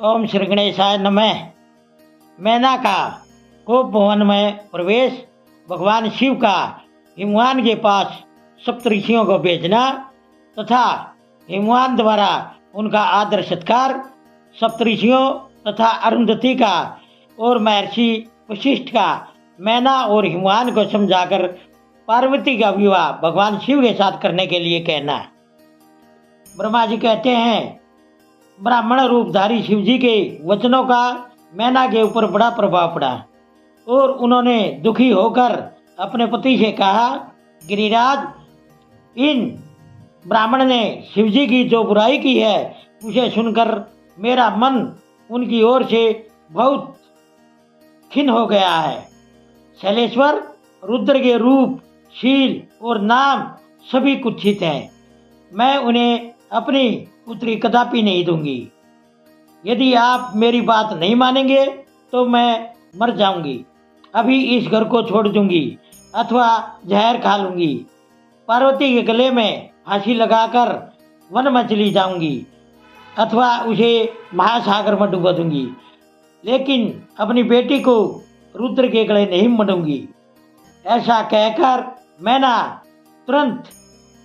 ओम श्री गणेशाय नमः। मैना का कोप भवन में प्रवेश, भगवान शिव का हिमवान के पास सप्तऋषियों को भेजना तथा हिमवान द्वारा उनका आदर सत्कार, सप्तऋषियों तथा अरुंधति का और महर्षि वशिष्ठ का मैना और हिमवान को समझाकर पार्वती का विवाह भगवान शिव के साथ करने के लिए कहना। ब्रह्मा जी कहते हैं, ब्राह्मण रूपधारी शिव जी के वचनों का मैना के ऊपर बड़ा प्रभाव पड़ा और उन्होंने दुखी होकर अपने पति से कहा, गिरिराज, इन ब्राह्मण ने शिव जी की जो बुराई की है उसे सुनकर मेरा मन उनकी ओर से बहुत खिन्न हो गया है। शैलेश्वर, रुद्र के रूप, शील और नाम सभी कुत्सित हैं। मैं उन्हें अपनी पुत्री कदापि नहीं दूंगी। यदि आप मेरी बात नहीं मानेंगे तो मैं मर जाऊंगी। अभी इस घर को छोड़ दूंगी अथवा जहर खा लूंगी। पार्वती के गले में फांसी लगाकर वन में चली जाऊंगी अथवा उसे महासागर में डुबा दूंगी, लेकिन अपनी बेटी को रुद्र के गले नहीं मरूंगी। ऐसा कहकर मैना तुरंत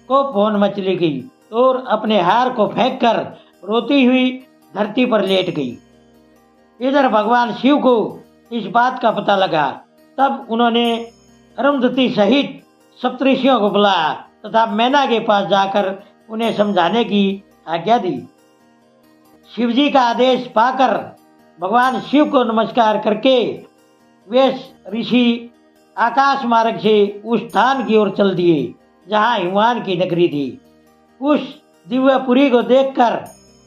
कोप भवन में चली गई और अपने हार को फेंककर रोती हुई धरती पर लेट गई। इधर भगवान शिव को इस बात का पता लगा। तब उन्होंने अरुंधति सहित सप्तऋषियों को बुलाया तथा मैना के पास जाकर उन्हें समझाने की आज्ञा दी। शिव जी का आदेश पाकर भगवान शिव को नमस्कार करके वे ऋषि आकाश मार्ग से उस स्थान की ओर चल दिए जहाँ हिमवान की नगरी थी। उस दिव्यपुरी को देखकर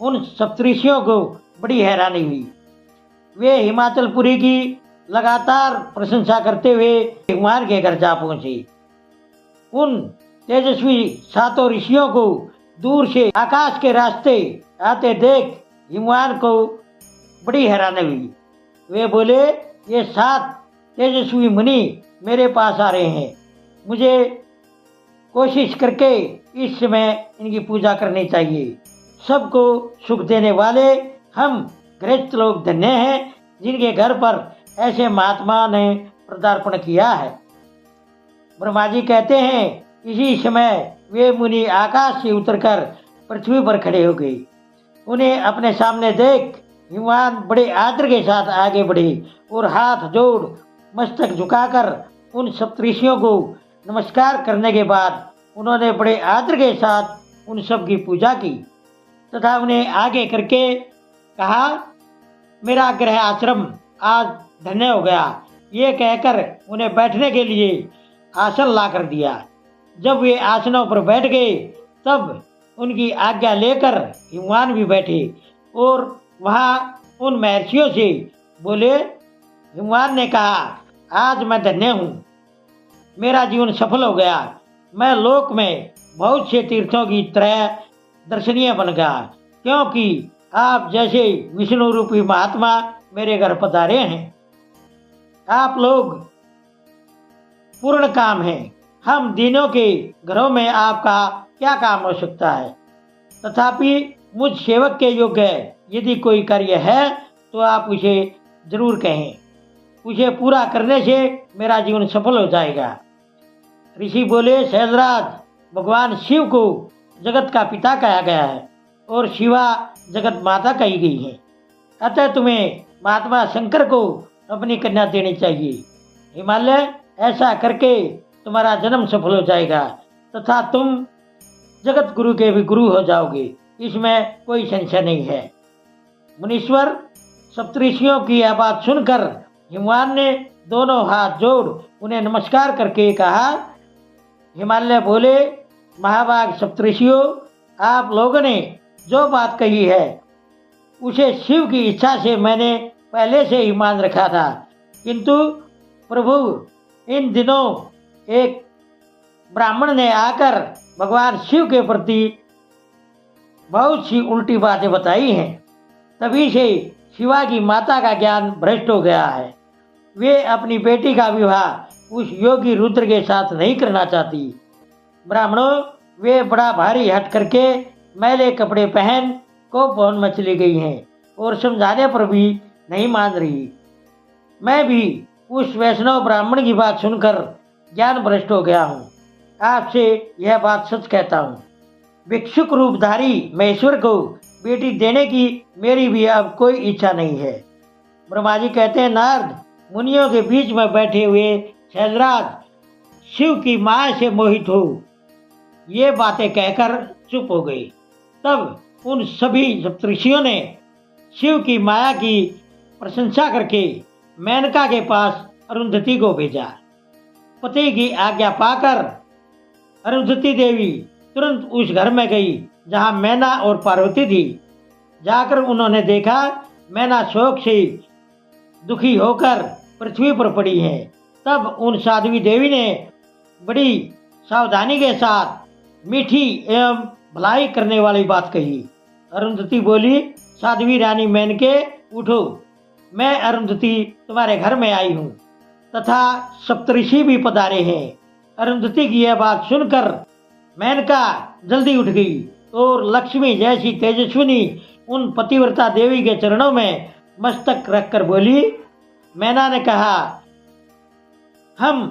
उन सप्तऋषियों को बड़ी हैरानी हुई। वे हिमाचलपुरी की लगातार प्रशंसा करते हुए हिमवान के घर जा पहुंचे। उन तेजस्वी सातों ऋषियों को दूर से आकाश के रास्ते आते देख हिमवान को बड़ी हैरानी हुई। वे बोले, ये 7 तेजस्वी मुनि मेरे पास आ रहे हैं। मुझे कोशिश करके इस समय इनकी पूजा करनी चाहिए। सबको सुख देने वाले हम गृहस्थ लोग धन्य हैं जिनके घर पर ऐसे महात्मा ने पदार्पण किया है। ब्रह्मा जी कहते हैं, इसी समय वे मुनि आकाश से उतरकर पृथ्वी पर खड़े हो गए। उन्हें अपने सामने देख हिमवान बड़े आदर के साथ आगे बढ़े और हाथ जोड़ मस्तक झुकाकर उन सप्तऋषियों को नमस्कार करने के बाद उन्होंने बड़े आदर के साथ उन सब की पूजा की तथा उन्हें आगे करके कहा, मेरा गृह आश्रम आज धन्य हो गया। ये कहकर उन्हें बैठने के लिए आसन ला कर दिया। जब वे आसनों पर बैठ गए तब उनकी आज्ञा लेकर हिमवान भी बैठे और वहाँ उन महर्षियों से बोले। हिमवान ने कहा, आज मैं धन्य हूँ, मेरा जीवन सफल हो गया। मैं लोक में बहुत से तीर्थों की तरह दर्शनीय बन गया, क्योंकि आप जैसे विष्णु रूपी महात्मा मेरे घर पधारे हैं। आप लोग पूर्ण काम हैं। हम दिनों के घरों में आपका क्या काम हो सकता है? तथापि मुझ सेवक के योग्य यदि कोई कार्य है तो आप उसे जरूर कहें। उसे पूरा करने से मेरा जीवन सफल हो जाएगा। ऋषि बोले, शैलराज, भगवान शिव को जगत का पिता कहा गया है और शिवा जगत माता कही गई है। अतः तुम्हें महात्मा शंकर को अपनी कन्या देनी चाहिए। हिमालय, ऐसा करके तुम्हारा जन्म सफल हो जाएगा तथा तुम जगत गुरु के भी गुरु हो जाओगे, इसमें कोई संशय नहीं है। मुनीश्वर, सप्तऋषियों की यह बात सुनकर हिमवान ने दोनों हाथ जोड़ उन्हें नमस्कार करके कहा। हिमालय बोले, महाभाग सप्तऋषियों, आप लोगों ने जो बात कही है उसे शिव की इच्छा से मैंने पहले से ही मान रखा था, किंतु प्रभु, इन दिनों एक ब्राह्मण ने आकर भगवान शिव के प्रति बहुत सी उल्टी बातें बताई हैं। तभी से शिवा की माता का ज्ञान भ्रष्ट हो गया है। वे अपनी बेटी का विवाह उस योगी रुद्र के साथ नहीं करना चाहती। ब्राह्मणों, वे बड़ा भारी हट करके मैले कपड़े पहन कोप भवन में चली गई हैं और समझाने पर भी नहीं मान रही। मैं भी उस वैष्णव ब्राह्मण की बात सुनकर ज्ञान भ्रष्ट हो गया हूँ। आपसे यह बात सच कहता हूँ, भिक्षुक रूपधारी महेश्वर को बेटी देने की मेरी भी अब कोई इच्छा नहीं है। ब्रह्मा जी कहते हैं, नारद, मुनियों के बीच में बैठे हुए शैलराज शिव की माया से मोहित हो। ये बातें कहकर चुप हो गई। तब उन सभी सप्तऋषियों ने शिव की माया की प्रशंसा करके मेनका के पास अरुंधति को भेजा। पति की आज्ञा पाकर अरुंधति देवी तुरंत उस घर में गई जहां मैना और पार्वती थी। जाकर उन्होंने देखा मैना शोक से दुखी होकर पृथ्वी पर पड़ी है। तब उन साध्वी देवी ने बड़ी सावधानी के साथ मीठी एवं भलाई करने वाली बात कही। अरुंधति बोली, साध्वी रानी मेनके, उठो, मैं अरुंधति तुम्हारे घर में आई हूँ तथा सप्तऋषि भी पधारे हैं। अरुंधति की यह बात सुनकर मेनका जल्दी उठ गई और लक्ष्मी जैसी तेजस्विनी उन पतिव्रता देवी के चरणों में मस्तक रखकर बोली। मैना ने कहा, हम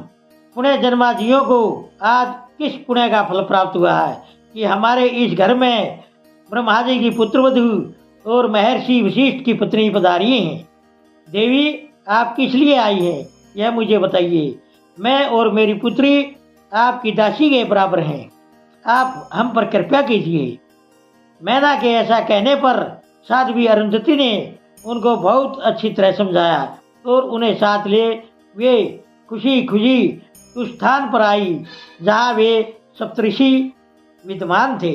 पुण्य जन्माजियों को आज किस पुण्य का फल प्राप्त हुआ है कि हमारे इस घर में ब्रह्मा जी की पुत्रवधू और महर्षि वशिष्ठ की पत्नी पधारी हैं। देवी, आप किस लिए आई हैं यह मुझे बताइए। मैं और मेरी पुत्री आपकी दासी के बराबर हैं, आप हम पर कृपा कीजिए। मैना के ऐसा कहने पर साध्वी अरुंधति ने उनको बहुत अच्छी तरह समझाया और उन्हें साथ ले वे खुशी खुशी उस स्थान पर आई जहाँ वे सप्तऋषि विद्यमान थे।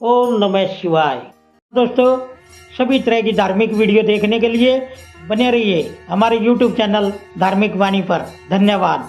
ओम नमः शिवाय। दोस्तों, सभी तरह की धार्मिक वीडियो देखने के लिए बने रहिए हमारे YouTube चैनल धार्मिक वाणी पर। धन्यवाद।